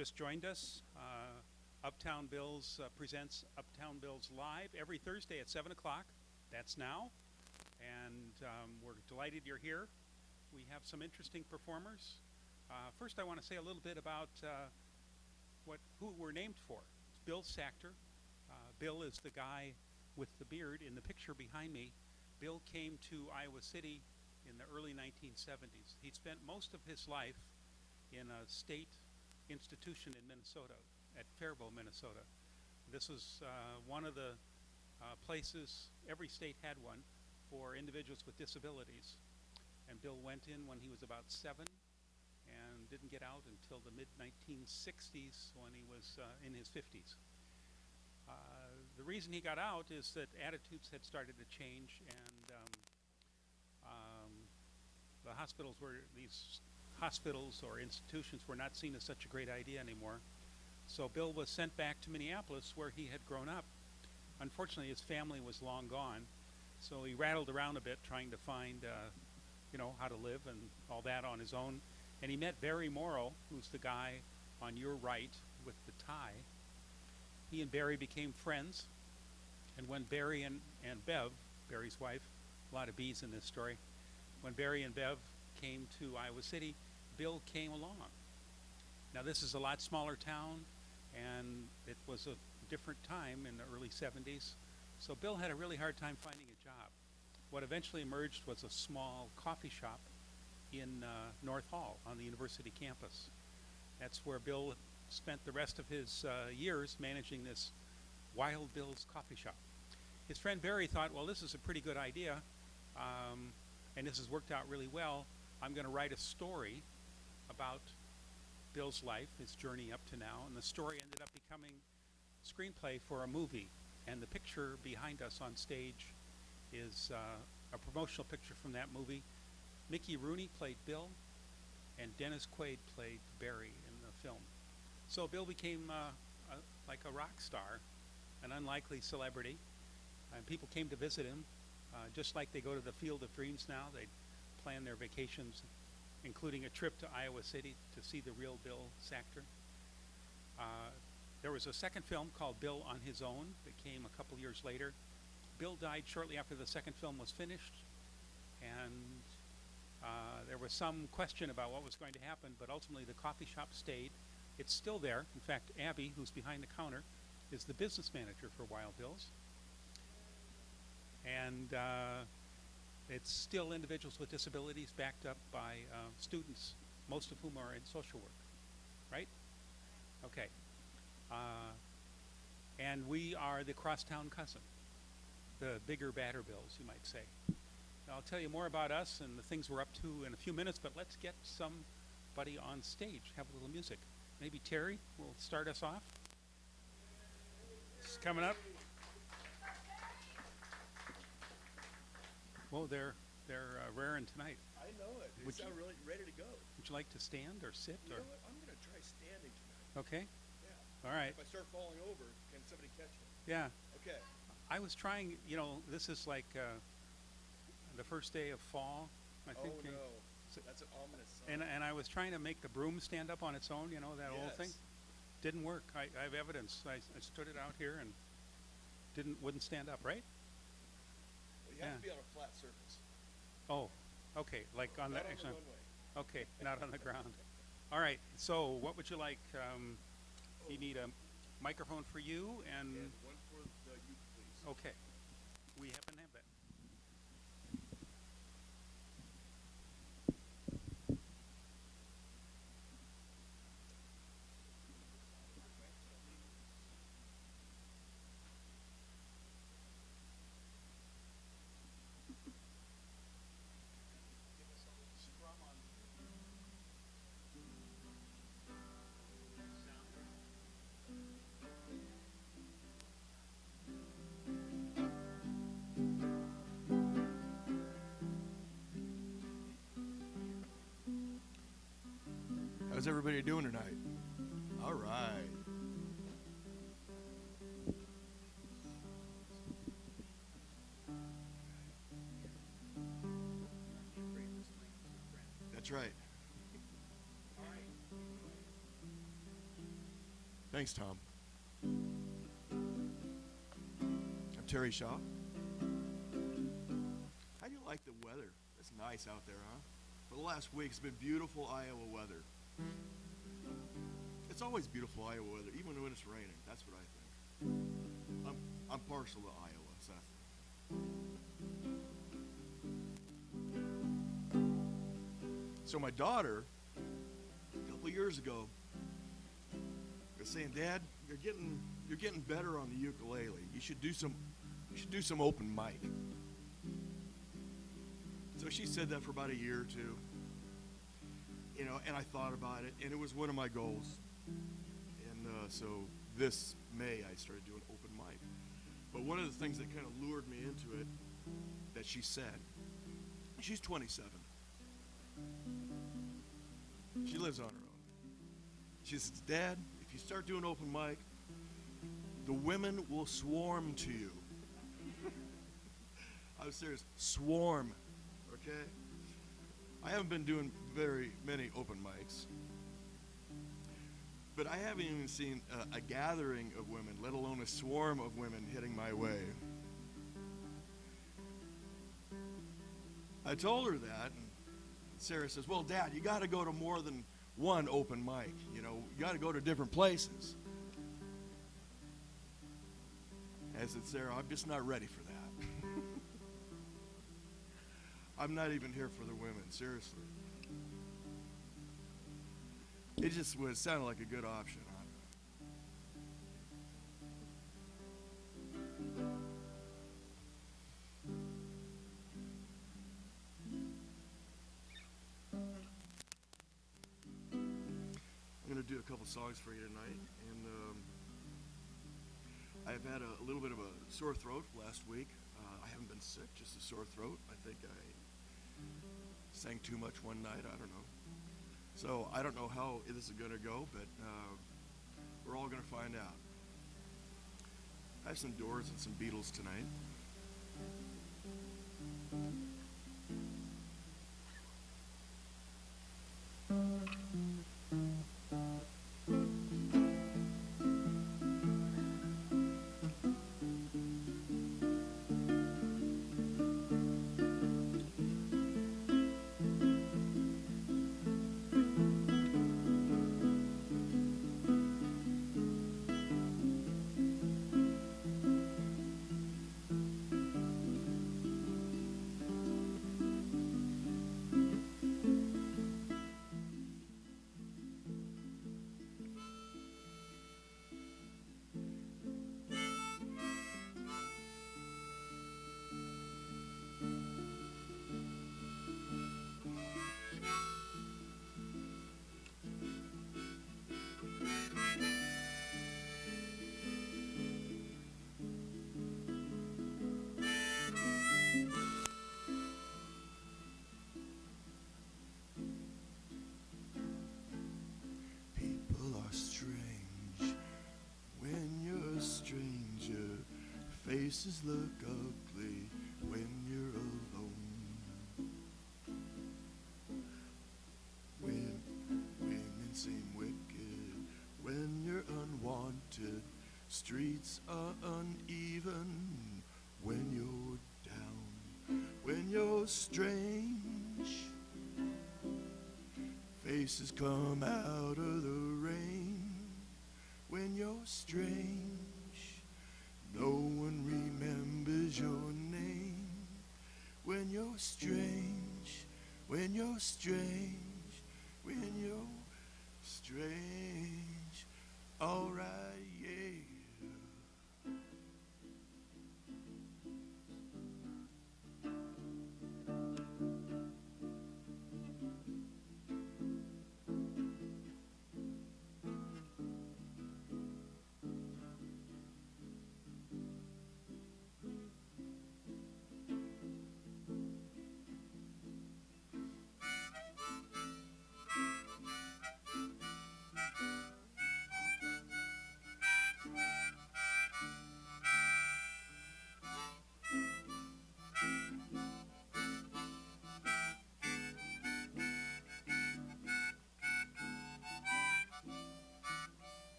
just joined us, Uptown Bills presents Uptown Bills Live every Thursday at 7 o'clock. That's now. And we're delighted you're here. We have some interesting performers. First, I want to say a little bit about who we're named for. It's Bill Sachter. Bill is the guy with the beard in the picture behind me. Bill came to Iowa City in the early 1970s. He spent most of his life in a state institution in Minnesota, at Faribault, Minnesota. This was one of the places, every state had one, for individuals with disabilities. And Bill went in when he was about 7 and didn't get out until the mid-1960s when he was in his 50s. The reason he got out is that attitudes had started to change, and the these hospitals or institutions were not seen as such a great idea anymore. So Bill was sent back to Minneapolis, where he had grown up. Unfortunately, his family was long gone, so he rattled around a bit trying to find, how to live and all that on his own. And he met Barry Morrow, who's the guy on your right with the tie. He and Barry became friends, and when Barry and Bev, Barry's wife, a lot of B's in this story, when Barry and Bev came to Iowa City, Bill came along. Now, this is a lot smaller town, and it was a different time in the early 70s, so Bill had a really hard time finding a job. What eventually emerged was a small coffee shop in North Hall on the university campus. That's where Bill spent the rest of his years managing this Wild Bill's coffee shop. His friend Barry thought, well, this is a pretty good idea, and this has worked out really well. I'm going to write a story about Bill's life, his journey up to now, and the story ended up becoming a screenplay for a movie. And the picture behind us on stage is a promotional picture from that movie. Mickey Rooney played Bill, and Dennis Quaid played Barry in the film. So Bill became like a rock star, an unlikely celebrity, and people came to visit him, just like they go to the Field of Dreams now. They plan their vacations, including a trip to Iowa City to see the real Bill Sachter. There was a second film called Bill on His Own that came a couple years later. Bill died shortly after the second film was finished, and there was some question about what was going to happen, but ultimately the coffee shop stayed. It's still there. In fact, Abby, who's behind the counter, is the business manager for Wild Bill's. And it's still individuals with disabilities backed up by students, most of whom are in social work, right? Okay. And we are the crosstown cousin, the bigger, badder Bills, you might say. I'll tell you more about us and the things we're up to in a few minutes, but let's get somebody on stage, have a little music. Maybe Terry will start us off. It's coming up. Whoa, they're raring tonight. I know it. They sound really ready to go. Would you like to stand or sit? You know what? I'm going to try standing tonight. Okay. Yeah. All right. If I start falling over, can somebody catch me? Yeah. Okay. I was trying, this is like the first day of fall, I think. Oh, no. That's an ominous sign. And I was trying to make the broom stand up on its own, that old thing. Didn't work. I have evidence. I stood it out here and wouldn't stand up, right? Well, you have to be on a flat surface. Oh, okay. Like on Not the on the runway. Okay, not on the ground. All right. So, what would you like? You need a microphone for you And one for the youth, please. Okay. We happen to have that. How's everybody doing tonight? All right. That's right. Thanks, Tom. I'm Terry Shaw. How do you like the weather? It's nice out there, huh? For the last week, it's been beautiful Iowa weather. It's always beautiful Iowa weather, even when it's raining. That's what I think. I'm partial to Iowa, Seth. So my daughter, a couple of years ago, was saying, "Dad, you're getting better on the ukulele. You should do some open mic." So she said that for about a year or two, and I thought about it, and it was one of my goals. And so this May I started doing open mic. But one of the things that kind of lured me into it, that she said, she's 27. She lives on her own. She says, "Dad, if you start doing open mic, the women will swarm to you." I was serious. Swarm. Okay? I haven't been doing very many open mics. But I haven't even seen a gathering of women, let alone a swarm of women hitting my way. I told her that, and Sarah says, "Well, Dad, you got to go to more than one open mic. You got to go to different places." I said, "Sarah, I'm just not ready for that." I'm not even here for the women, seriously. It just sounded like a good option. I'm going to do a couple songs for you tonight, and I've had a little bit of a sore throat last week. I haven't been sick, just a sore throat. I think I sang too much one night, I don't know. So I don't know how this is going to go, but we're all going to find out. I have some Doors and some Beatles tonight. Faces look ugly when you're alone. Women seem wicked when you're unwanted. Streets are uneven when you're down. When you're strange, faces come out of the rain. When you're strange, no one remembers your name. When you're strange, when you're strange, when you're strange. All right, yeah.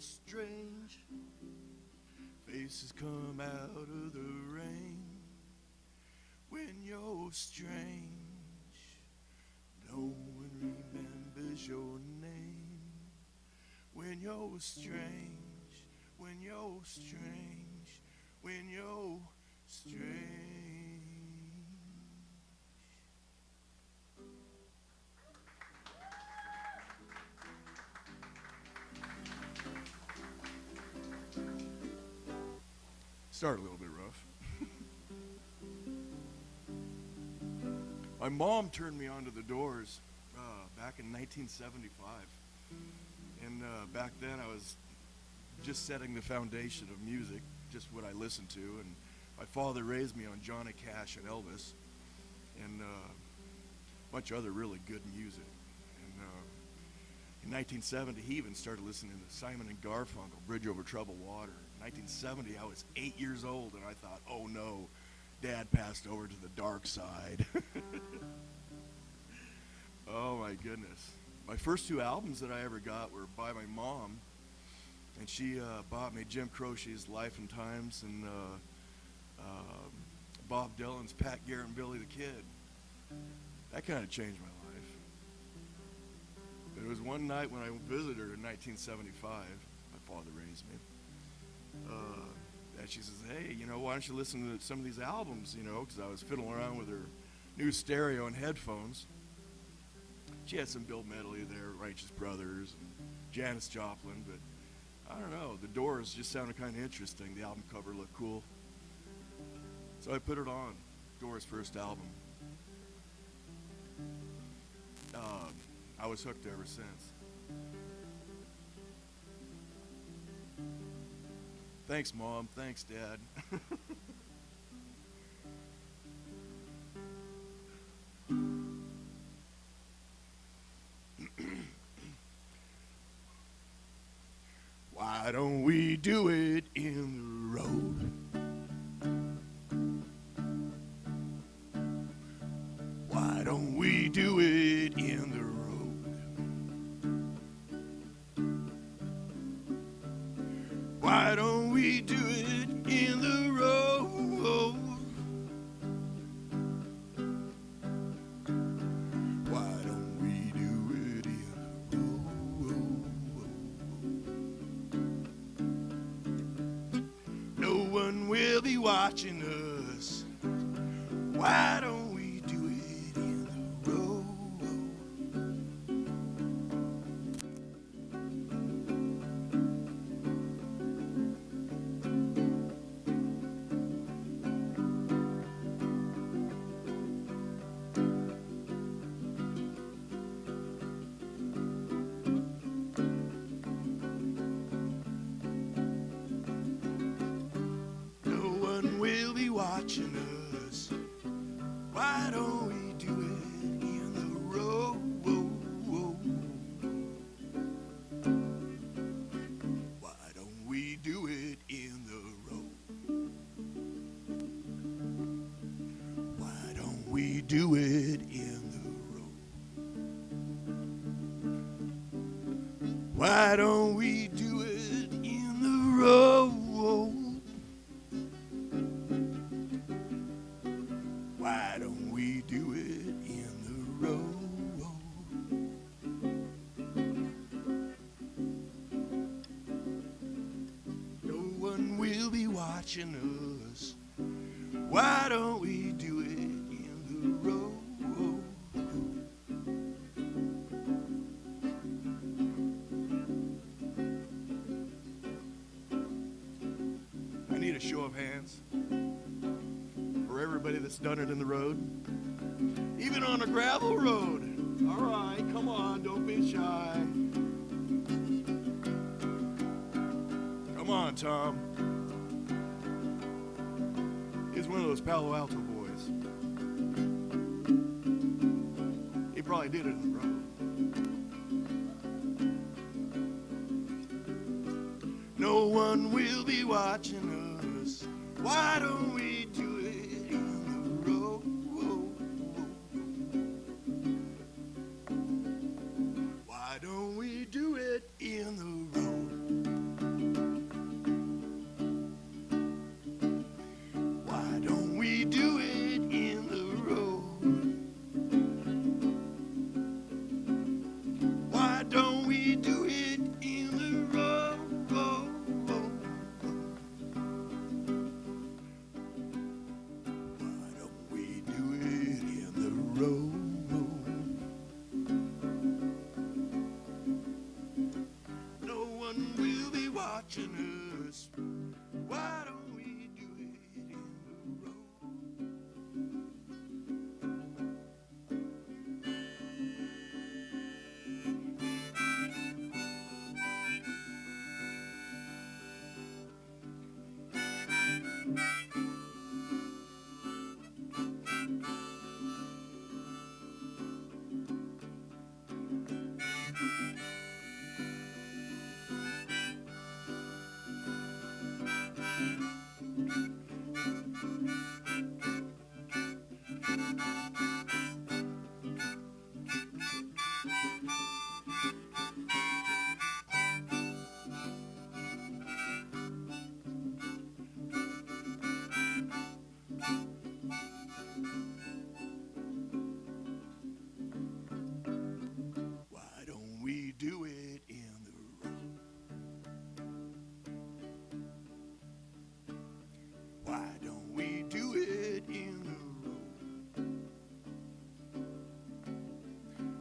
strange, faces come out of the rain. When you're strange, no one remembers your name. When you're strange, when you're strange, when you're strange. Started a little bit rough. My mom turned me onto the Doors back in 1975. And back then I was just setting the foundation of music, just what I listened to. And my father raised me on Johnny Cash and Elvis and a bunch of other really good music. And in 1970, he even started listening to Simon and Garfunkel, Bridge Over Troubled Water. In 1970, I was 8 years old, and I thought, oh no, Dad passed over to the dark side. Oh my goodness. My first two albums that I ever got were by my mom, and she bought me Jim Croce's Life and Times and Bob Dylan's Pat Garrett and Billy the Kid. That kind of changed my life. But it was one night when I visited her in 1975, my father raised me, and she says, hey, you know, why don't you listen to some of these albums, you know, because I was fiddling around with her new stereo and headphones. She had some Bill Medley there, Righteous Brothers, and Janis Joplin, but I don't know, the Doors just sounded kind of interesting. The album cover looked cool. So I put it on, Doors' first album. I was hooked ever since. Thanks, Mom. Thanks, Dad. Why don't we do it in the road? Why don't we do it in the road? Why don't we do it in the road? Why don't we do it in the road? No one will be watching us. Why don't we do it in the road? Watching us. Why don't we do it in the road? Why don't we do it in the road? Why don't we do it in the road? Why don't we do it in the road? Why don't we do it in the road? No one will be watching us. Why don't we do it in the road? I need a show of hands for everybody that's done it in the road, even on a gravel road. All right, come on, don't be shy. Come on, Tom. He's one of those Palo Alto boys. He probably did it in the road. No one will be watching us. Why don't we do it in the road? Why don't we do it in the road? watching us. Why don't we do it in the road? Why don't we do it in the road? Why don't we do it in the road?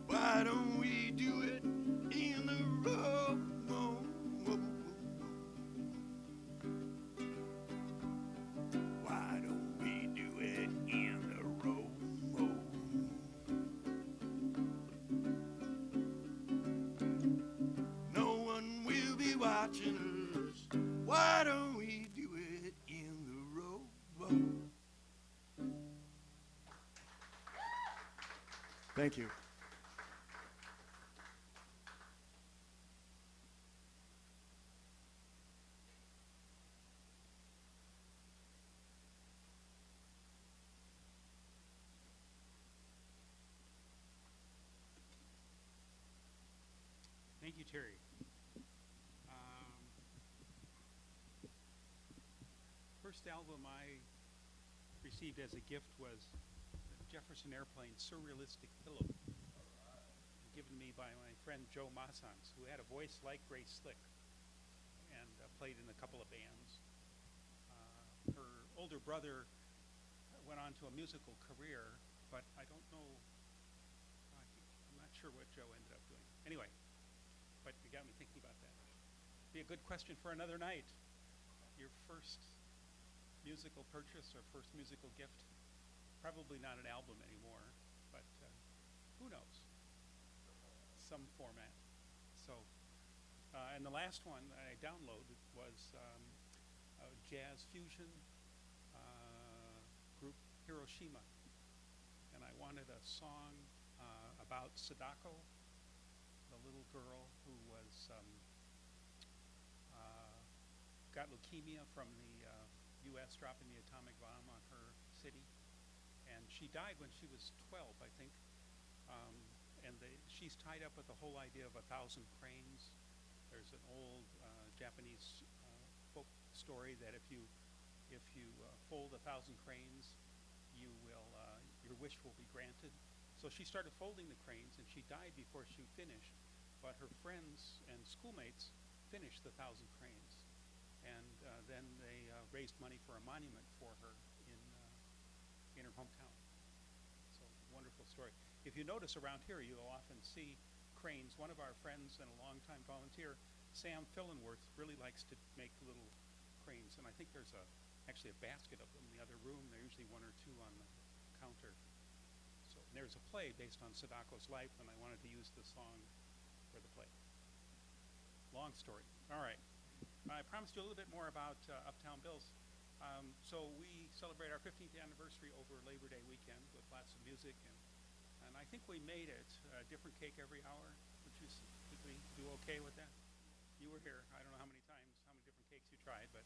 Why don't we do it in the road? Why don't we do it in the road? No one will be watching us. Why don't we do it in the road? Thank you. Thank you, Terry. First album I received as a gift was the Jefferson Airplane Surrealistic Pillow, given me by my friend Joe Massans, who had a voice like Grace Slick and played in a couple of bands. Her older brother went on to a musical career, but I don't know, I'm not sure what Joe ended up doing. Anyway, but you got me thinking about that. Be a good question for another night. Your first musical purchase or first musical gift? Probably not an album anymore, but who knows? Some format. So, and the last one I downloaded was a jazz fusion group, Hiroshima. And I wanted a song about Sadako, the little girl who was got leukemia from the U.S. dropping the atomic bomb on her city, and she died when she was 12, I think. And she's tied up with the whole idea of 1,000 cranes. There's an old Japanese folk story that if you fold 1,000 cranes, you will your wish will be granted. So she started folding the cranes, and she died before she finished. But her friends and schoolmates finished the 1,000 cranes. And then they raised money for a monument for her in her hometown. So, wonderful story. If you notice around here, you'll often see cranes. One of our friends and a longtime volunteer, Sam Fillenworth, really likes to make little cranes. And I think there's actually a basket of them in the other room. There are usually one or two on the counter. So there's a play based on Sadako's life, and I wanted to use the song for the play. Long story. All right. I promised you a little bit more about Uptown Bills. So we celebrate our 15th anniversary over Labor Day weekend with lots of music, and I think we made it a different cake every hour. Did we do okay with that? You were here. I don't know how many times, how many different cakes you tried, but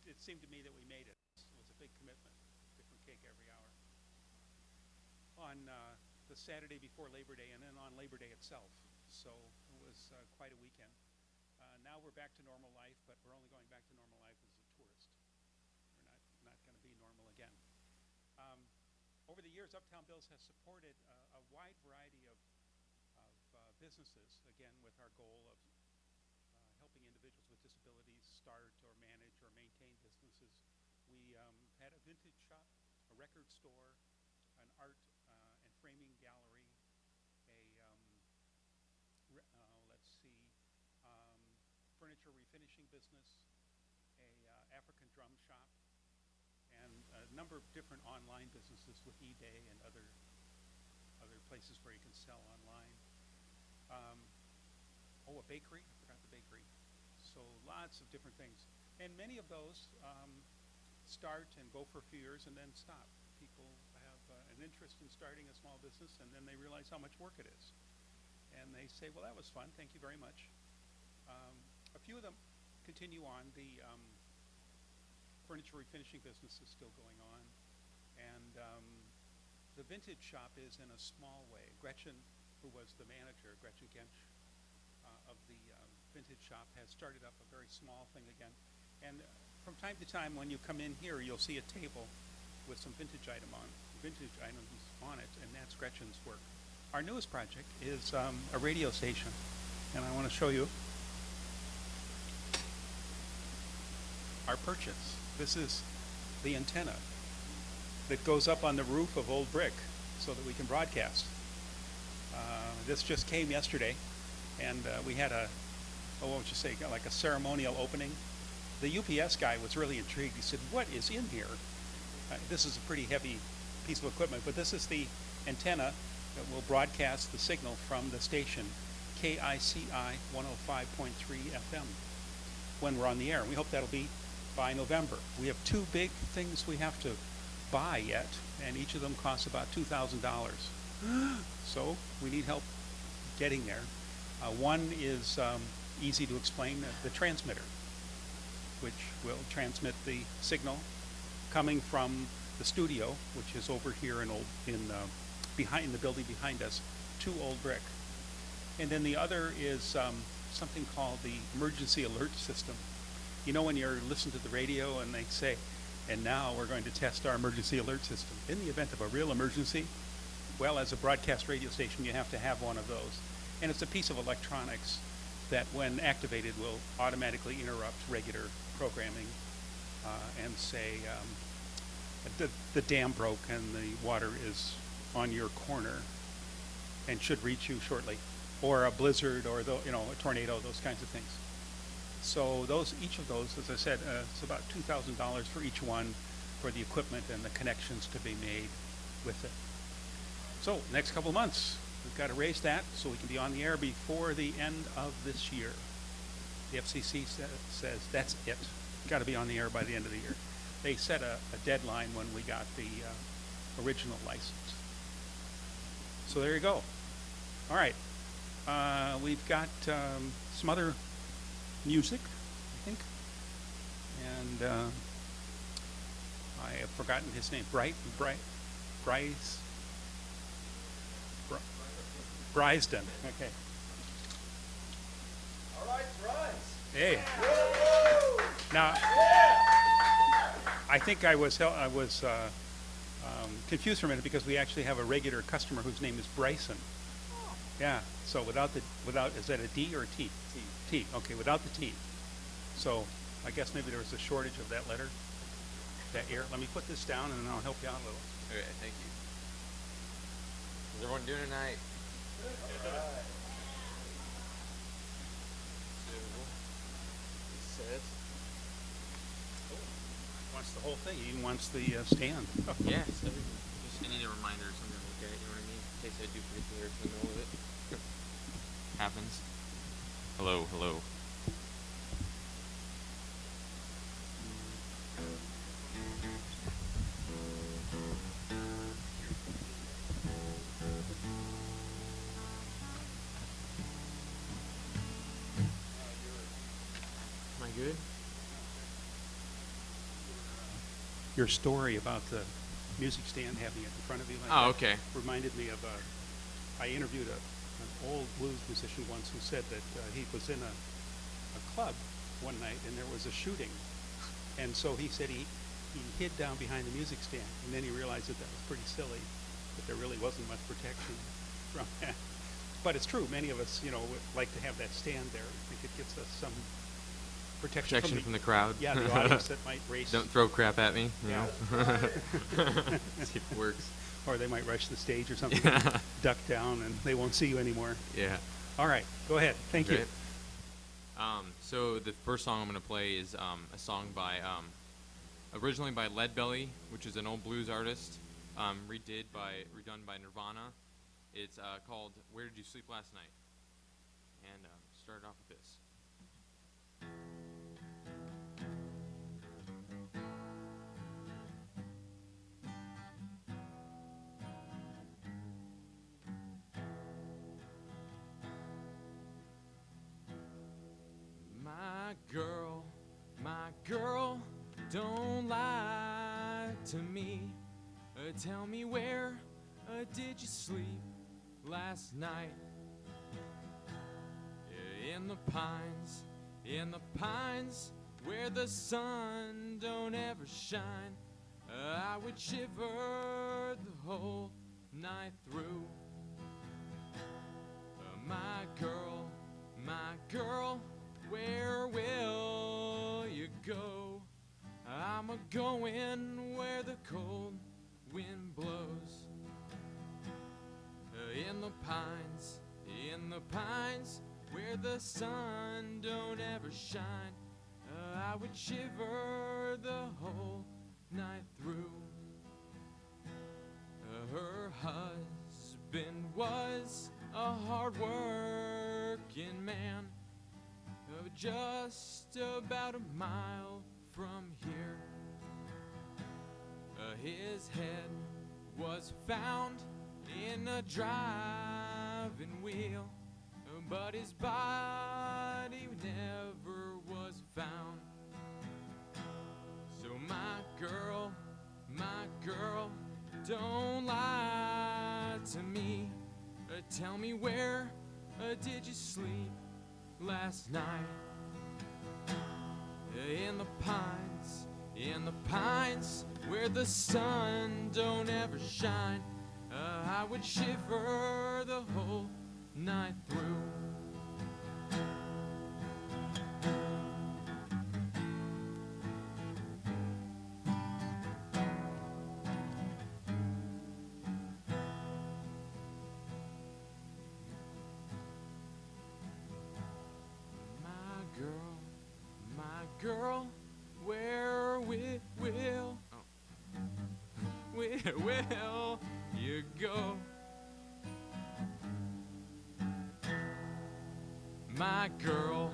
it seemed to me that we made it. It was a big commitment, different cake every hour. On the Saturday before Labor Day, and then on Labor Day itself. So it was quite a weekend. Now we're back to normal life, but we're only going back to normal life as a tourist. We're not going to be normal again. Over the years, Uptown Bills has supported a wide variety of businesses, again, with our goal of helping individuals with disabilities start or manage or maintain businesses. We had a vintage shop, a record store, an art and framing gallery, let's see, furniture refinishing business, a African drum shop, and a number of different online businesses with eBay and other places where you can sell online. A bakery. I forgot the bakery. So lots of different things. And many of those start and go for a few years and then stop. People have an interest in starting a small business, and then they realize how much work it is. And they say, well, that was fun. Thank you very much. A few of them continue on. The furniture refinishing business is still going on. And the vintage shop is in a small way. Gretchen, who was the manager, Gretchen Gensch, of the vintage shop, has started up a very small thing again. And from time to time, when you come in here, you'll see a table with some vintage items on it, and that's Gretchen's work. Our newest project is a radio station, and I want to show you our purchase. This is the antenna that goes up on the roof of Old Brick so that we can broadcast. This just came yesterday, and we had like a ceremonial opening. The UPS guy was really intrigued. He said, "What is in here?" This is a pretty heavy piece of equipment, but this is the antenna that will broadcast the signal from the station, KICI 105.3 FM, when we're on the air. We hope that'll be by November. We have two big things we have to buy yet, and each of them costs about $2,000. So we need help getting there. One is easy to explain, the transmitter, which will transmit the signal coming from the studio, which is over here behind the building behind us, to Old Brick. And then the other is something called the emergency alert system. You know, when you're listening to the radio and they say, "And now we're going to test our emergency alert system." In the event of a real emergency, well, as a broadcast radio station, you have to have one of those. And it's a piece of electronics that, when activated, will automatically interrupt regular programming and say the dam broke and the water is on your corner and should reach you shortly, or a blizzard, or a tornado, those kinds of things. So each of those, as I said, it's about $2,000 for each one, for the equipment and the connections to be made with it. So next couple of months, we've got to raise that so we can be on the air before the end of this year. The FCC says that's it. Got to be on the air by the end of the year. They set a deadline when we got the original license. So there you go. All right. We've got some other music, I think. And I have forgotten his name. Brysden. Okay. All right, Bryce. Hey. Now, I think I was confused for a minute because we actually have a regular customer whose name is Bryson. Yeah. So without is that a D or a T? T. Okay, without the T. So I guess maybe there was a shortage of that letter. That here. Let me put this down and then I'll help you out a little. Okay, thank you. How's everyone doing tonight? All right. He says. Wants the whole thing. He wants the stand. Yes, everything. Just I need a reminder or something like that. You know what I mean? In case I do forget to hear something with it. Happens. Hello, hello. Am I good? Your story about the music stand having it in front of you like Oh, that okay. reminded me of I interviewed an old blues musician once who said that he was in a club one night and there was a shooting, and so he said he hid down behind the music stand, and then he realized that was pretty silly, that there really wasn't much protection from that. But it's true, many of us would like to have that stand there. I think it gives us some protection from the crowd. Yeah, the audience that might race. Don't throw crap at me. You Yeah. know? See if it works. Or they might rush the stage or something, duck down, and they won't see you anymore. Yeah. All right, go ahead. Thank you. Great. So the first song I'm gonna play is a song by originally by Leadbelly, which is an old blues artist, redone by Nirvana. It's called "Where Did You Sleep Last Night?" And start off with this. My girl, don't lie to me. Tell me where did you sleep last night? In the pines, where the sun don't ever shine. I would shiver the whole night through. My girl, where will you go? I'm a-going where the cold wind blows. In the pines, where the sun don't ever shine. I would shiver the whole night through. Her husband was a hard-working man, just about a mile from here. His head was found in a driving wheel, but his body never was found. So my girl, don't lie to me. Tell me where did you sleep last night? In the pines, where the sun don't ever shine. I would shiver the whole night through. My girl, where will you go? My girl,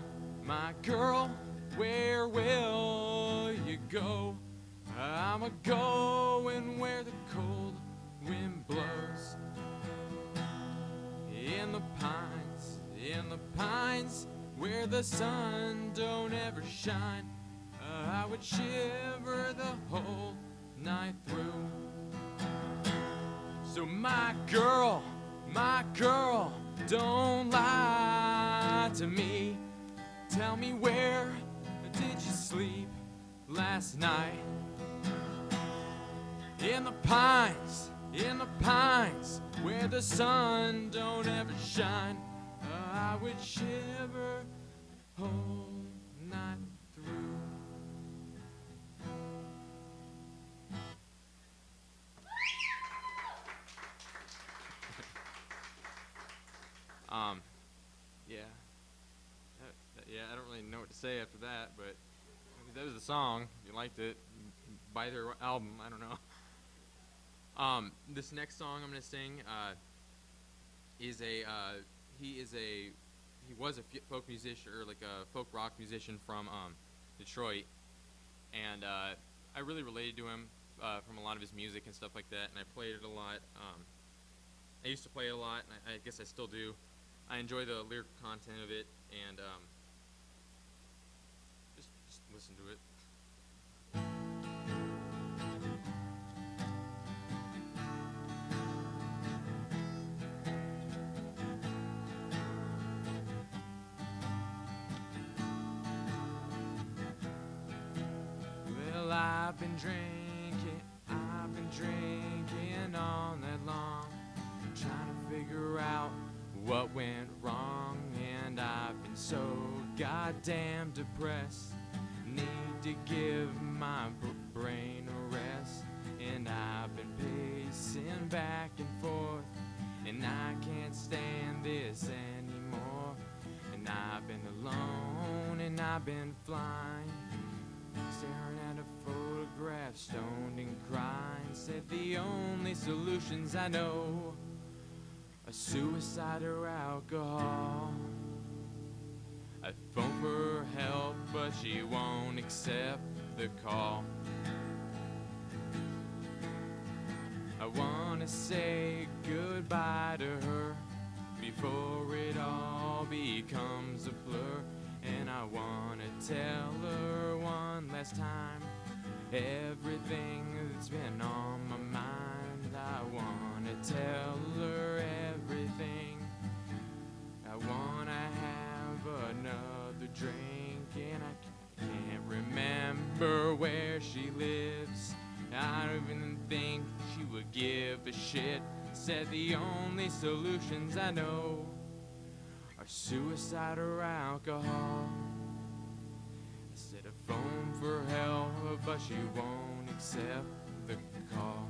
where will you go? I'm a-going where the cold wind blows. In the pines, where the sun don't ever shine. I would shiver the whole night through. So my girl, don't lie to me. Tell me where did you sleep last night? In the pines, where the sun don't ever shine. I would shiver whole night through. Yeah, I don't really know what to say after that, but that was the song. If you liked it, buy their album. I don't know. This next song I'm gonna sing he was a folk musician, or like a folk rock musician from Detroit, and I really related to him from a lot of his music and stuff like that, and I played it a lot. I used to play it a lot, and I guess I still do. I enjoy the lyric content of it, and just listen to it. Well, I've been drinking all night long, trying to figure out what went wrong, and I've been so goddamn depressed. Need to give my brain a rest, and I've been pacing back and forth, and I can't stand this anymore. And I've been alone I've been flying, staring at a photograph, stoned and crying. Said the only solutions I know are suicide or alcohol. I phone for help, but she won't accept the call. I wanna say goodbye to her before it all becomes a blur. And I wanna tell her one last time everything that's been on my mind. I wanna tell her everything. I wanna have another drink, and I can't remember where she lives. I don't even think she would give a shit. Said the only solutions I know are suicide or alcohol. I said I phone for help, but she won't accept the call.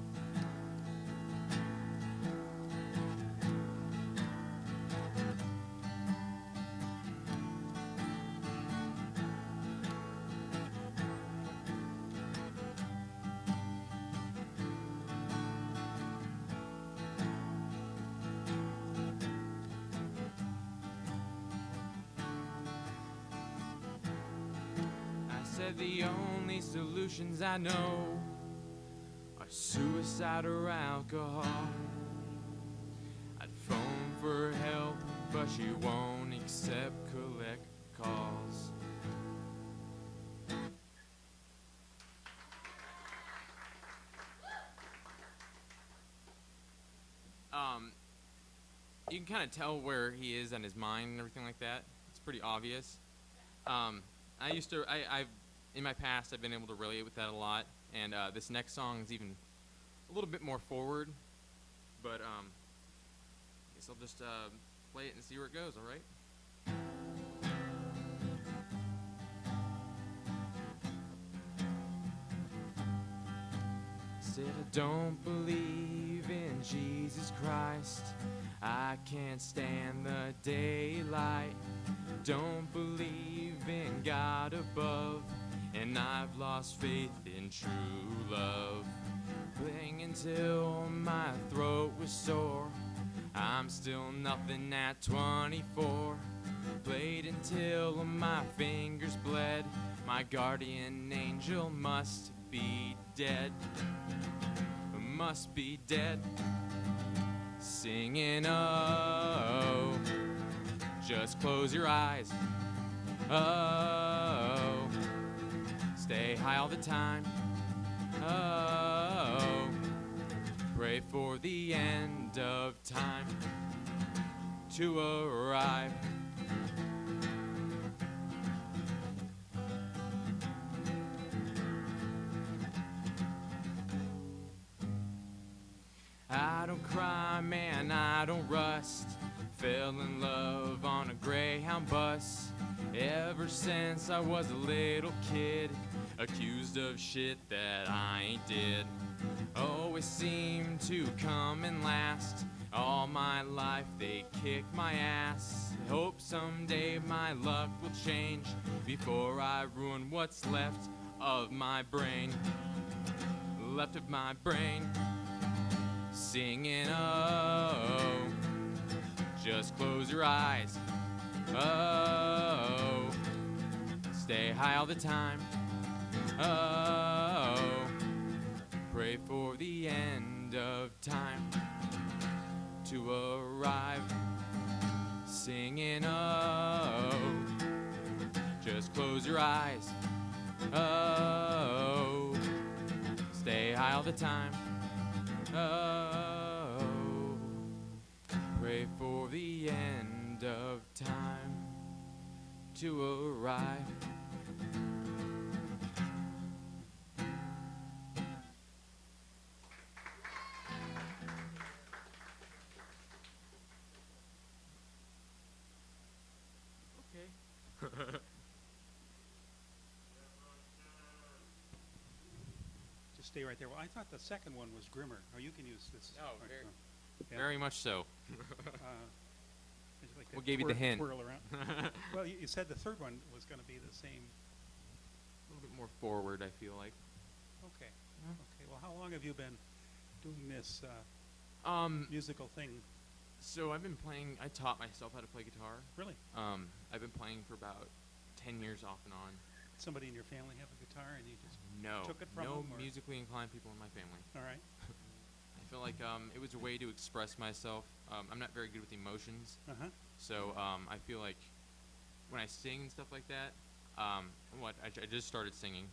Said the only solutions I know are suicide or alcohol. I'd phone for help, but she won't accept collect calls. You can kind of tell where he is on his mind and everything like that. It's pretty obvious. In my past, I've been able to relate with that a lot, and this next song is even a little bit more forward, but I guess I'll just play it and see where it goes, all right? Said I don't believe in Jesus Christ, I can't stand the daylight, don't believe in God above, and I've lost faith in true love. Playing until my throat was sore, I'm still nothing at 24. Played until my fingers bled, my guardian angel must be dead. Must be dead. Singing, oh, just close your eyes. Oh, stay high all the time. Oh, pray for the end of time to arrive. I don't cry, man, I don't rust. Fell in love on a Greyhound bus. Ever since I was a little kid, accused of shit that I ain't did. Always seem to come and last. All my life they kick my ass. Hope someday my luck will change before I ruin what's left of my brain. Left of my brain. Singing, oh, just close your eyes. Oh, stay high all the time. Oh, pray for the end of time to arrive. Singing, oh, just close your eyes. Oh, stay high all the time. Oh, pray for the end of time to arrive. Okay. Just stay right there. Well, I thought the second one was grimmer. Oh, you can use this. Oh, microphone. Yeah. Very much so. It's like What that gave you the hint? Twirl around. Well, you said the third one was going to be the same. A little bit more forward, I feel like. Okay. Yeah. Okay. Well, how long have you been doing this musical thing? So I've been playing. I taught myself how to play guitar. Really? I've been playing for about 10 years off and on. Somebody in your family have a guitar and you just No, took it from no them, or- musically inclined people in my family. all right? I feel like it was a way to express myself. I'm not very good with emotions, Uh-huh. so I feel like when I sing and stuff like that, I just started singing,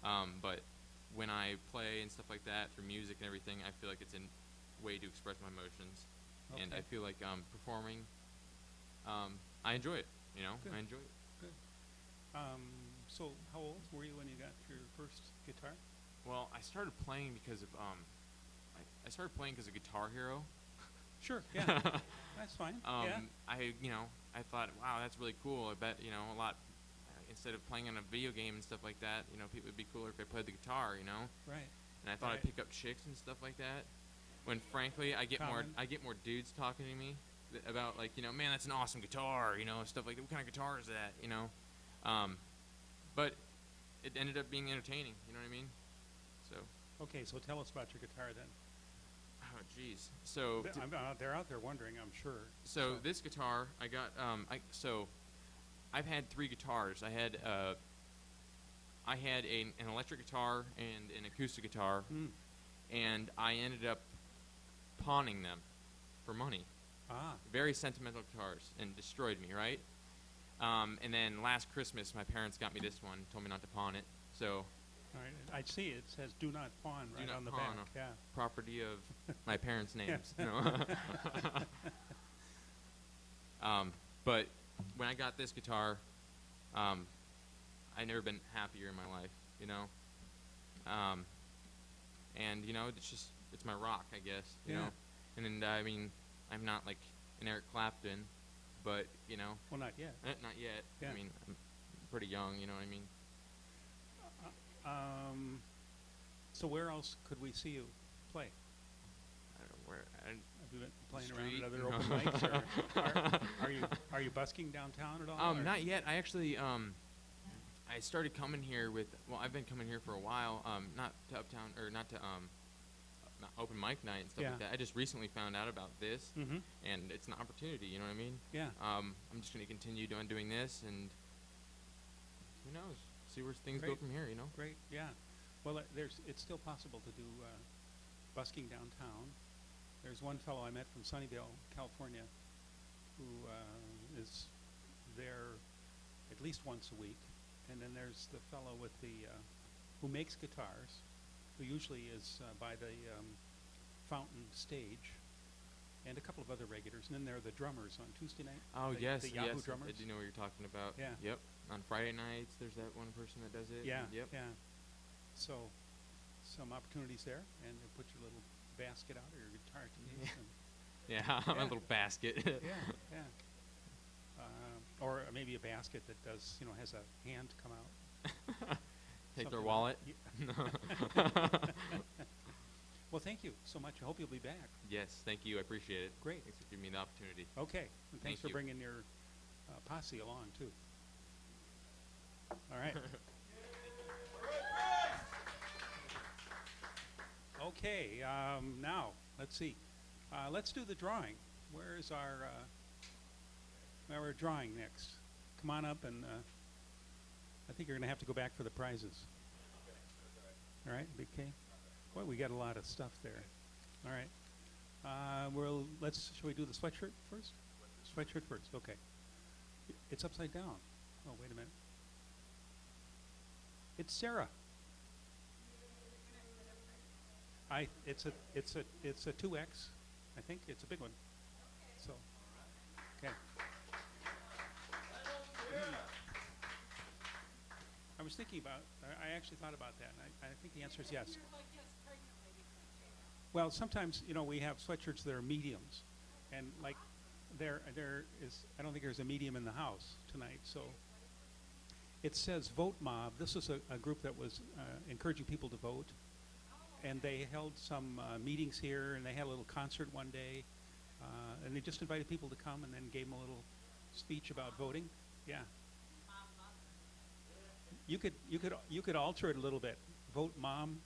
but when I play and stuff like that through music and everything, I feel like it's a way to express my emotions, and I Okay. feel like performing, I enjoy it. Good. I enjoy it. Good. So how old were you when you got your first guitar? Well, I started playing because of I started playing because of Guitar Hero. Sure. Yeah. That's fine. Yeah. I thought, wow, that's really cool. I bet, a lot, instead of playing on a video game and stuff like that, people would be cooler if I played the guitar, Right. And I thought Right. I'd pick up chicks and stuff like that. When frankly, I get Common. more dudes talking to me about like, man, that's an awesome guitar, stuff like that. What kind of guitar is that, But it ended up being entertaining, you know what I mean? So, Okay. So tell us about your guitar then. oh, geez. So, They're out there wondering, I'm sure. So this guitar I got. I've had 3 guitars. I had an electric guitar and an acoustic guitar, Mm. and I ended up pawning them for money. Ah. Very sentimental guitars, and destroyed me, right? And then last Christmas, my parents got me this one, told me not to pawn it. So, All right. I see it says "Do not pawn" Do right not on the pawn, back. Yeah. property of my parents' names. But when I got this guitar, I've never been happier in my life, and it's my rock, I guess, you Yeah. know. And I mean, I'm not like an Eric Clapton, but Well, not yet. not yet. Yeah. I mean, I'm pretty young, you know what I mean. So where else could we see you play? I don't know where. Have you been playing Street? around at other No. open mics? Or are you busking downtown at all? or- Not yet. I actually I started coming here I've been coming here for a while. Not to Uptown or not to not open mic night and stuff Yeah. like that. I just recently found out about this, Mm-hmm. and it's an opportunity. You know what I mean? Yeah. I'm just gonna continue doing this, and who knows? See where things go Great. from here. Great. Yeah. Well, it's still possible to do busking downtown. There's one fellow I met from Sunnyvale, California, who is there at least once a week, and then there's the fellow with who makes guitars, who usually is by the Fountain stage, and a couple of other regulars, and then there are the drummers on Tuesday night. Oh the, yes, the Yahoo yes. drummers. I do know what you're talking about. Yeah. Yep. On Friday nights, there's that one person that does it. Yeah. Yep. Yeah. So, some opportunities there, and you put your little basket out or your guitar case. And Yeah. Yeah. My little basket. yeah, yeah. Or maybe a basket that does, has a hand come out. Take their Something wallet. like- Yeah. Well, thank you so much. I hope you'll be back. Yes, thank you. I appreciate it. Great. Thanks for giving me the opportunity. Okay. And Thank thanks for you. bringing your posse along, too. All right. Okay. Now, let's see. Let's do the drawing. Where is our drawing next? Come on up, and I think you're going to have to go back for the prizes. All right, Big K? Boy, we got a lot of stuff there. All right. Shall we do the sweatshirt first? Sweatshirt first, okay. It's upside down. Oh, wait a minute. It's Sarah. It's a 2X, I think. It's a big one. So, okay. I was thinking about, I actually thought about that, and I think the answer is yes. Well, sometimes, we have sweatshirts that are mediums, and like there is, I don't think there's a medium in the house tonight, so. It says Vote Mob. This is a group that was encouraging people to vote, and they held some meetings here, and they had a little concert one day. And they just invited people to come and then gave them a little speech about voting. Yeah. You could alter it a little bit. Vote mom.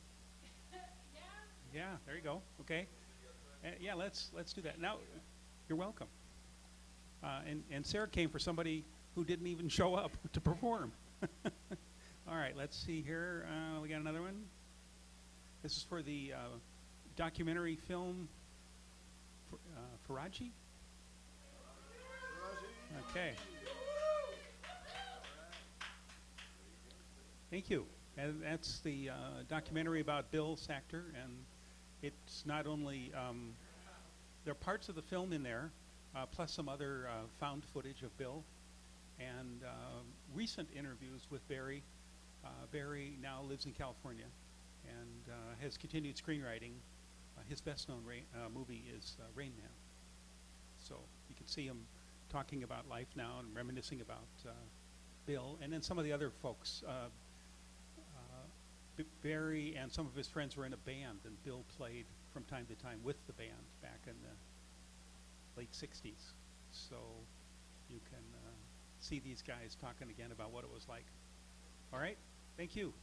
Yeah, there you go. Okay. Yeah, let's do that. Now, you're welcome. And Sarah came for somebody who didn't even show up to perform. All right, let's see here. We got another one. This is for the documentary film Faraji. Okay. Thank you. And that's the documentary about Bill Sachter, and it's not only there are parts of the film in there, plus some other found footage of Bill, and recent interviews with Barry. Barry now lives in California and has continued screenwriting. His best-known movie is Rain Man. So you can see him talking about life now and reminiscing about Bill, and then some of the other folks. Barry and some of his friends were in a band, and Bill played from time to time with the band back in the late 60s. So you can see these guys talking again about what it was like. All right, thank you.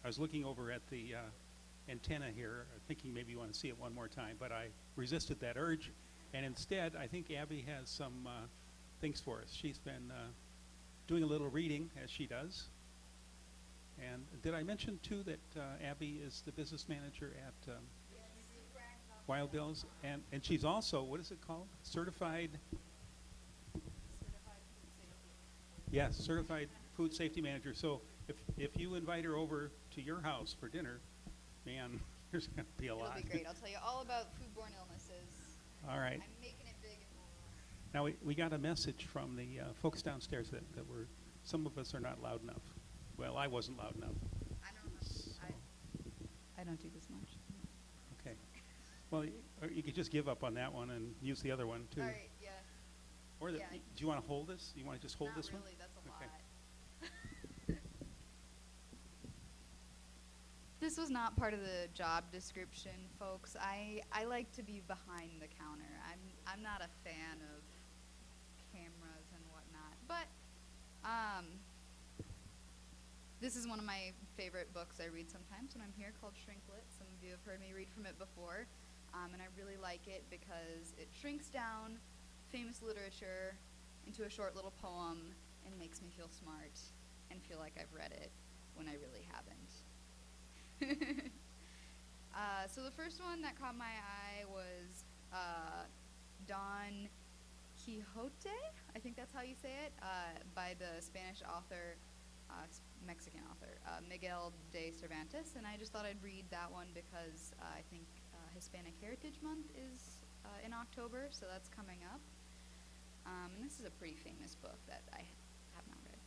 I was looking over at the antenna here, thinking maybe you want to see it one more time, but I resisted that urge, and instead I think Abby has some things for us. She's been doing a little reading, as she does. And did I mention too that Abby is the business manager at Wild Bill's, and she's also, what is it called? Certified Certified Food Safety Manager. So if you invite her over to your house for dinner, man, there's going to be a lot. It'll be great. I'll tell you all about foodborne illnesses. All right. I'm making it big and bold. Now we got a message from the folks downstairs that some of us are not loud enough. Well, I wasn't loud enough. I don't do this much. Okay. Well, or you could just give up on that one and use the other one too. All right, yeah. Or Yeah. do you want to hold this? You want to just hold Not this really, one? that's a Okay. lot. This was not part of the job description, folks. I like to be behind the counter. I'm not a fan of cameras and whatnot, but this is one of my favorite books I read sometimes when I'm here, called Shrinklet. Some of you have heard me read from it before, and I really like it because it shrinks down famous literature into a short little poem and makes me feel smart and feel like I've read it when I really haven't. So the first one that caught my eye was Don Quixote, I think that's how you say it, by the Spanish author, Mexican author, Miguel de Cervantes, and I just thought I'd read that one because I think Hispanic Heritage Month is in October, so that's coming up. And this is a pretty famous book that I have not read.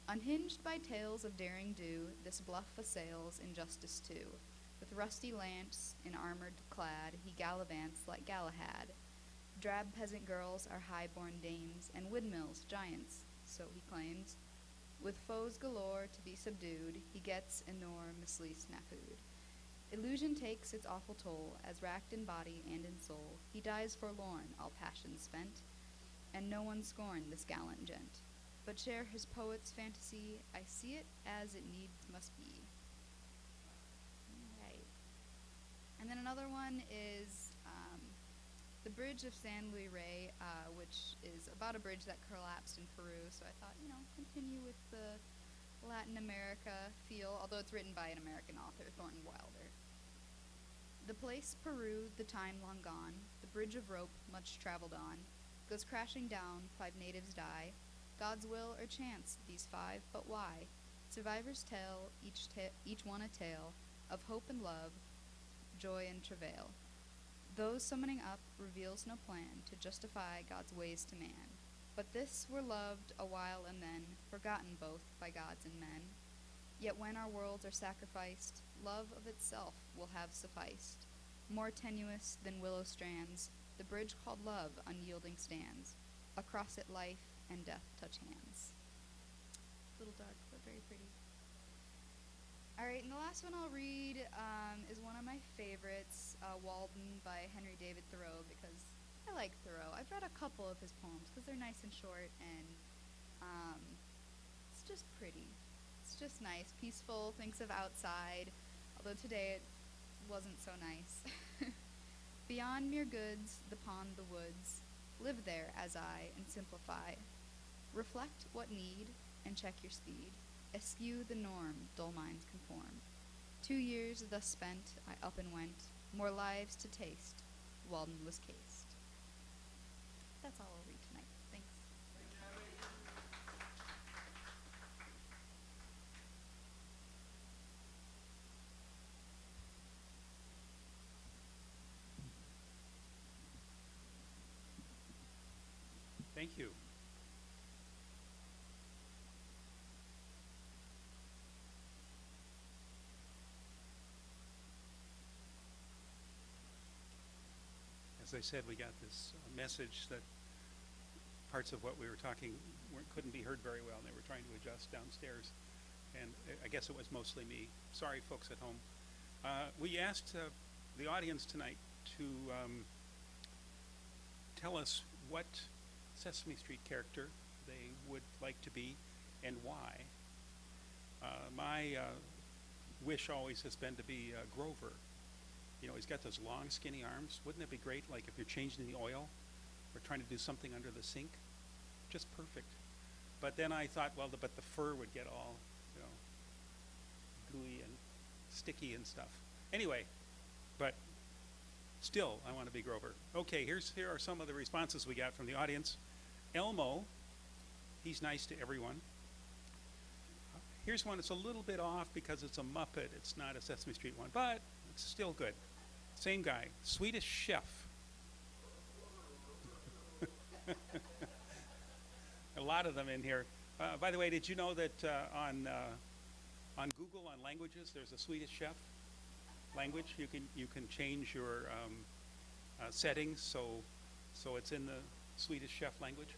Unhinged by tales of daring do, this bluff assails injustice too. With rusty lance in armored clad, he gallivants like Galahad. Drab peasant girls are high-born dames, and windmills giants, so he claims. With foes galore to be subdued, he gets enormously snafu'd. Illusion takes its awful toll, as racked in body and in soul, he dies forlorn, all passions spent, and no one scorn this gallant gent. But share his poet's fantasy, I see it as it needs must be. Alright. And then another one is The Bridge of San Luis Rey, which is about a bridge that collapsed in Peru, so I thought, continue with the Latin America feel, although it's written by an American author, Thornton Wilder. The place Peru, the time long gone, the bridge of rope much traveled on, goes crashing down, 5 natives die. God's will or chance, these 5, but why? Survivors tell, each one a tale, of hope and love, joy and travail. Those summoning up reveals no plan to justify God's ways to man. But this were loved a while and then, forgotten both by gods and men. Yet when our worlds are sacrificed, love of itself will have sufficed. More tenuous than willow strands, the bridge called love unyielding stands. Across it life and death touch hands. A little dark, but very pretty. All right, and the last one I'll read is one of my favorites, Walden by Henry David Thoreau, because I like Thoreau. I've read a couple of his poems because they're nice and short, and it's just pretty. It's just nice, peaceful, thinks of outside, although today it wasn't so nice. Beyond mere goods, the pond, the woods, live there as I, and simplify. Reflect what need, and check your speed. Eschew the norm, dull minds conform. 2 years thus spent, I up and went, more lives to taste, Walden was cased. That's all I'll read tonight. Thanks. Thank you. As I said, we got this message that parts of what we were talking couldn't be heard very well, and they were trying to adjust downstairs. And I guess it was mostly me. Sorry, folks at home. We asked the audience tonight to tell us what Sesame Street character they would like to be and why. My wish always has been to be Grover. You know, he's got those long, skinny arms. Wouldn't it be great, like if you're changing the oil or trying to do something under the sink? Just perfect. But then I thought, well, but the fur would get all, you know, gooey and sticky and stuff. Anyway, but still, I want to be Grover. Okay, here are some of the responses we got from the audience. Elmo, he's nice to everyone. Here's one that's a little bit off because it's a Muppet. It's not a Sesame Street one, but it's still good. Same guy, Swedish Chef. A lot of them in here. By the way, did you know that on Google on languages, there's a Swedish Chef language. You can change your settings so it's in the Swedish Chef language.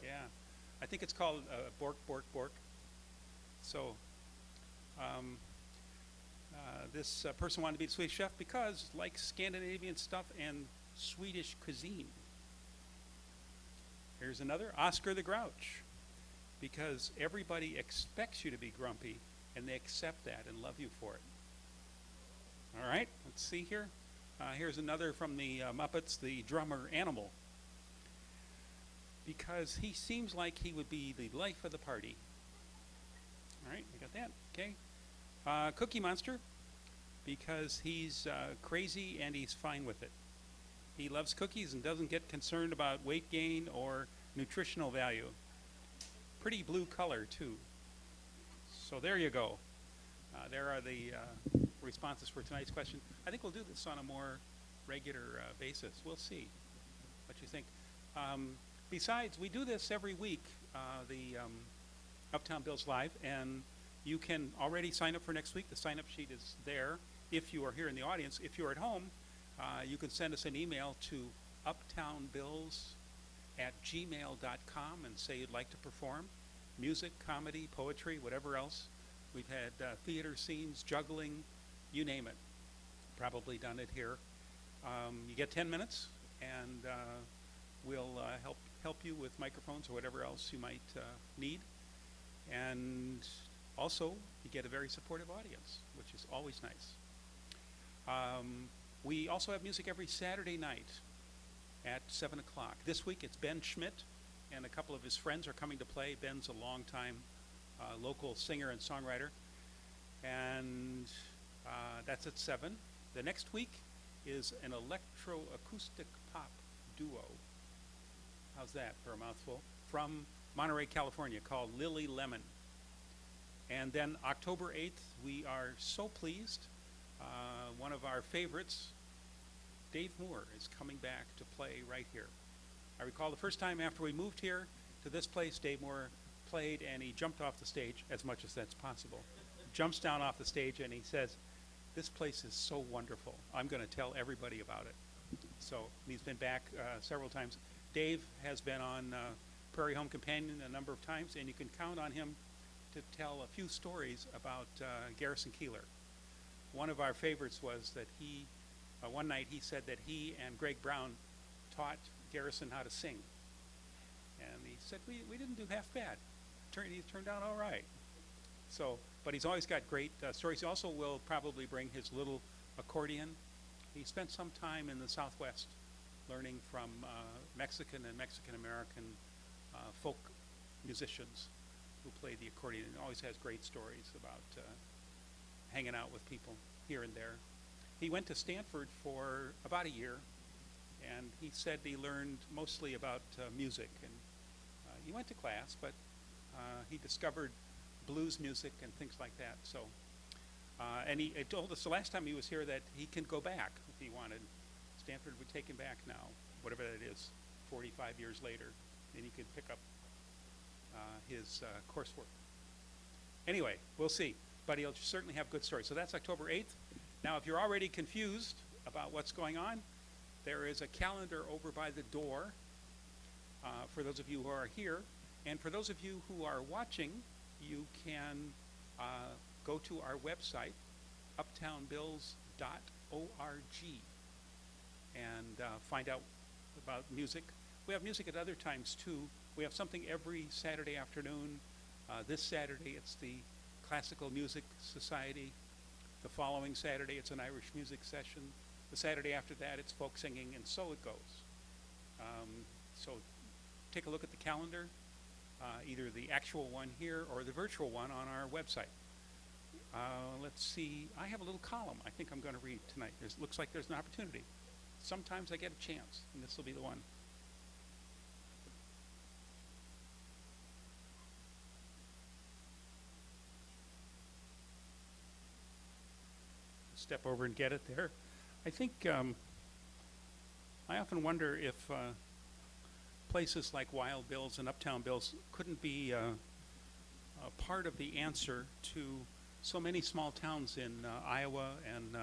Yeah, I think it's called Bork Bork Bork. So this person wanted to be the Swedish chef because likes Scandinavian stuff and Swedish cuisine. Here's another, Oscar the Grouch, because everybody expects you to be grumpy and they accept that and love you for it. All right, let's see here. Here's another from the Muppets, the drummer Animal, because he seems like he would be the life of the party. All right, we got that, okay. Cookie Monster, because he's crazy and he's fine with it. He loves cookies and doesn't get concerned about weight gain or nutritional value. Pretty blue color, too. So there you go. There are the responses for tonight's question. I think we'll do this on a more regular basis. We'll see what you think. Besides, we do this every week, the Uptown Bills Live, and you can already sign up for next week. The sign-up sheet is there if you are here in the audience. If you're at home, you can send us an email to uptownbills@gmail.com and say you'd like to perform. Music, comedy, poetry, whatever else. We've had theater scenes, juggling, you name it. Probably done it here. You get 10 minutes, and we'll help you with microphones or whatever else you might need. And also, you get a very supportive audience, which is always nice. We also have music every Saturday night at 7 o'clock. This week it's Ben Schmidt and a couple of his friends are coming to play. Ben's a longtime local singer and songwriter. And that's at 7. The next week is an electroacoustic pop duo. How's that for a mouthful? From Monterey, California, called Lily Lemon. And then October 8th, we are so pleased. One of our favorites, Dave Moore, is coming back to play right here. I recall the first time after we moved here to this place, Dave Moore played and he jumped off the stage, as much as that's possible. Jumps down off the stage and he says, "This place is so wonderful. I'm going to tell everybody about it." So he's been back several times. Dave has been on Prairie Home Companion a number of times, and you can count on him to tell a few stories about Garrison Keillor. One of our favorites was that one night he said that he and Greg Brown taught Garrison how to sing. And he said, we didn't do half bad. He turned out all right. So, but he's always got great stories. He also will probably bring his little accordion. He spent some time in the Southwest learning from Mexican and Mexican-American folk musicians who play the accordion. He always has great stories about hanging out with people here and there. He went to Stanford for about a year, and he said he learned mostly about music. And he went to class, but he discovered blues music and things like that. So, and he told us the last time he was here that he can go back if he wanted. Stanford would take him back now, whatever that is, 45 years later, and he could pick up his coursework. Anyway, we'll see. But he'll certainly have good stories. So that's October 8th. Now, if you're already confused about what's going on, there is a calendar over by the door for those of you who are here. And for those of you who are watching, you can go to our website, uptownbills.org, and find out about music. We have music at other times, too. We have something every Saturday afternoon. This Saturday, it's the Classical Music Society. The following Saturday, it's an Irish music session. The Saturday after that, it's folk singing, and so it goes. So take a look at the calendar, either the actual one here or the virtual one on our website. Let's see. I have a little column I think I'm going to read tonight. Looks like there's an opportunity. Sometimes I get a chance, and this will be the one. Step over and get it there. I think I often wonder if places like Wild Bill's and Uptown Bill's couldn't be a part of the answer to so many small towns in Iowa and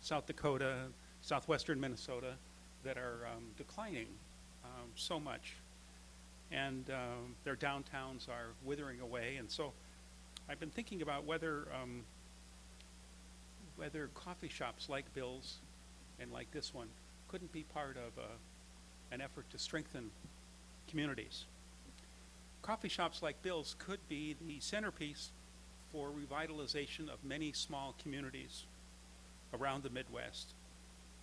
South Dakota, southwestern Minnesota that are declining so much. And their downtowns are withering away. And so I've been thinking about whether coffee shops like Bill's and like this one couldn't be part of an effort to strengthen communities. Coffee shops like Bill's could be the centerpiece for revitalization of many small communities around the Midwest.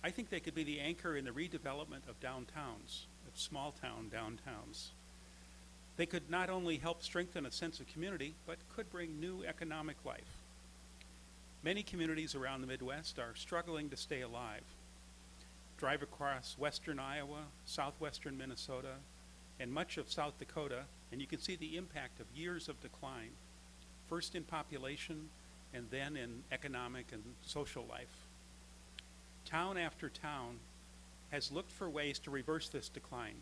I think they could be the anchor in the redevelopment of downtowns, of small town downtowns. They could not only help strengthen a sense of community, but could bring new economic life. Many communities around the Midwest are struggling to stay alive. Drive across western Iowa, southwestern Minnesota, and much of South Dakota, and you can see the impact of years of decline, first in population and then in economic and social life. Town after town has looked for ways to reverse this decline,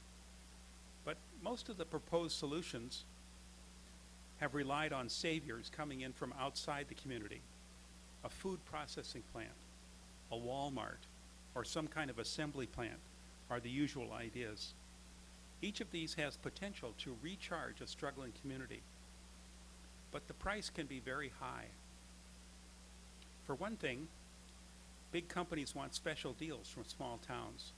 but most of the proposed solutions have relied on saviors coming in from outside the community. A food processing plant, a Walmart, or some kind of assembly plant are the usual ideas. Each of these has potential to recharge a struggling community, but the price can be very high. For one thing, big companies want special deals from small towns.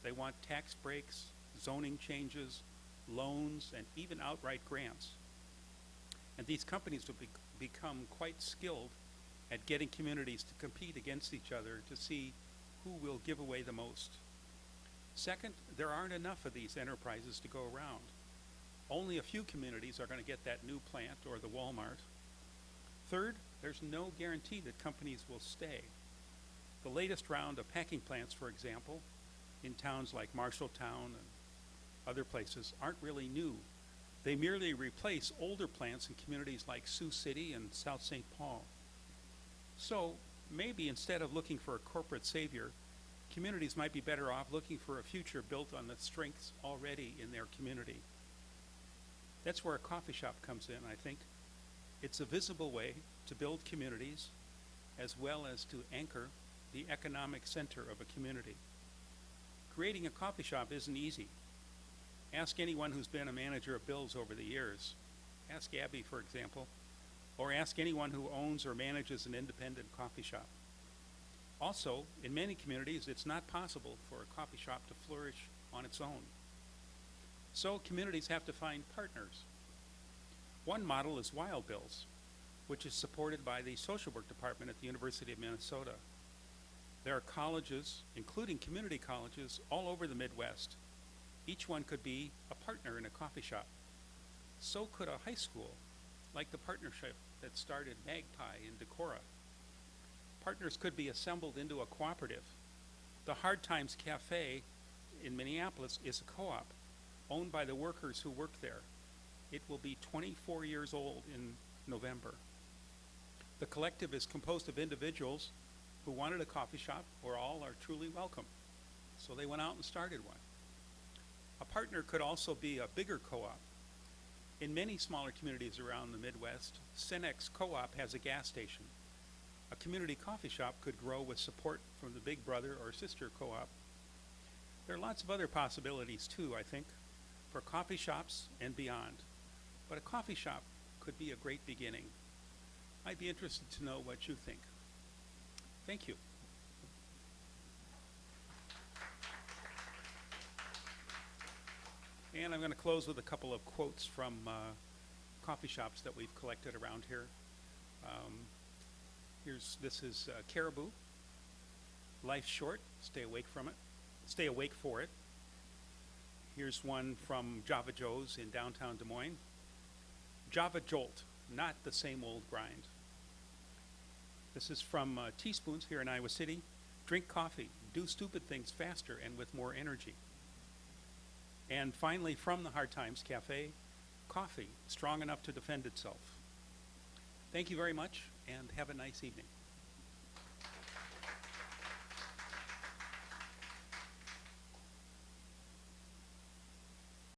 They want tax breaks, zoning changes, loans, and even outright grants. And these companies will become quite skilled at getting communities to compete against each other to see who will give away the most. Second, there aren't enough of these enterprises to go around. Only a few communities are going to get that new plant or the Walmart. Third, there's no guarantee that companies will stay. The latest round of packing plants, for example, in towns like Marshalltown and other places, aren't really new. They merely replace older plants in communities like Sioux City and South St. Paul. So maybe instead of looking for a corporate savior, communities might be better off looking for a future built on the strengths already in their community. That's where a coffee shop comes in, I think. It's a visible way to build communities as well as to anchor the economic center of a community. Creating a coffee shop isn't easy. Ask anyone who's been a manager of Bill's over the years. Ask Abby, for example. or ask anyone who owns or manages an independent coffee shop. Also, in many communities, it's not possible for a coffee shop to flourish on its own. So communities have to find partners. One model is Wild Bills, which is supported by the social work department at the University of Minnesota. There are colleges, including community colleges, all over the Midwest. Each one could be a partner in a coffee shop. So could a high school, like the partnership that started Magpie in Decorah. Partners could be assembled into a cooperative. The Hard Times Cafe in Minneapolis is a co-op owned by the workers who work there. It will be 24 years old in November. The collective is composed of individuals who wanted a coffee shop where all are truly welcome. So they went out and started one. A partner could also be a bigger co-op. In many smaller communities around the Midwest, Cenex Co-op has a gas station. A community coffee shop could grow with support from the big brother or sister co-op. There are lots of other possibilities too, I think, for coffee shops and beyond. But a coffee shop could be a great beginning. I'd be interested to know what you think. Thank you. And I'm going to close with a couple of quotes from coffee shops that we've collected around here. This is Caribou. Life's short, stay awake from it. Stay awake for it. Here's one from Java Joe's in downtown Des Moines. Java Jolt, not the same old grind. This is from Teaspoons here in Iowa City. Drink coffee, do stupid things faster and with more energy. And finally, from the Hard Times Cafe, coffee, strong enough to defend itself. Thank you very much, and have a nice evening.